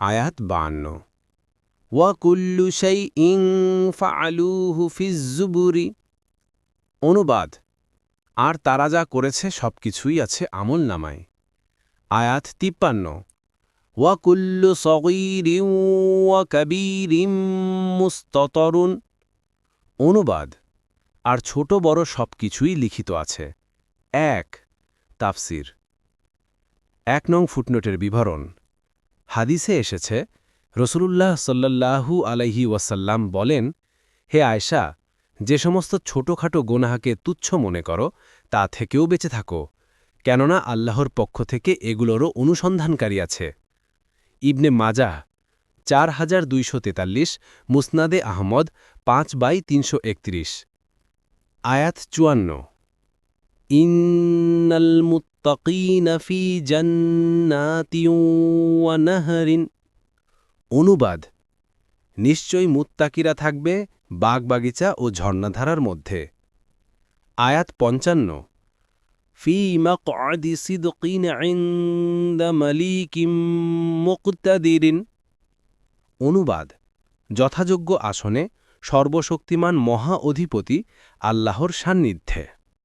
আয়াত 52 ওয়া কুল্লু শাইইন ফাআলুহু ফিজ জুবুরি। অনুবাদ, আর তারা যা করেছে সবকিছুই আছে আমলনামায়। আয়াত 53 ওয়া কুল্লু সগীরিন ওয়া কাবীরিন মুস্তাতরুন। অনুবাদ, আর ছোট বড় সবকিছুই লিখিত আছে। 1 তাফসির। 1 নং ফুটনোটের বিবরণ। হাদিসে এসেছে, রাসূলুল্লাহ সাল্লাল্লাহু আলাইহি ওয়াসাল্লাম বলেন, হে আয়েশা, যে সমস্ত ছোটখাটো গুনাহকে তুচ্ছ মনে করো তা থেকেও বেঁচে থাকো, কেননা আল্লাহর পক্ষ থেকে এগুলোরও অনুসন্ধানকারী আছে। ইবনে মাজাহ 4243, মুসনাদে আহমদ 5/331। আয়াত 54 ইন্নাল মুত্তাকিনা ফি জান্নাতিন ওয়া নাহরিন। অনুবাদ, নিশ্চয়ই মুত্তাকিরা থাকবে বাগবাগিচা ও ঝর্ণাধারার মধ্যে। আয়াত 55 ফি মাকআদি সিদকিন ইনদা মালিকিম মুকতাদিরিন। অনুবাদ, যথাযোগ্য আসনে সর্বশক্তিমান মহা অধিপতি আল্লাহর সান্নিধ্যে।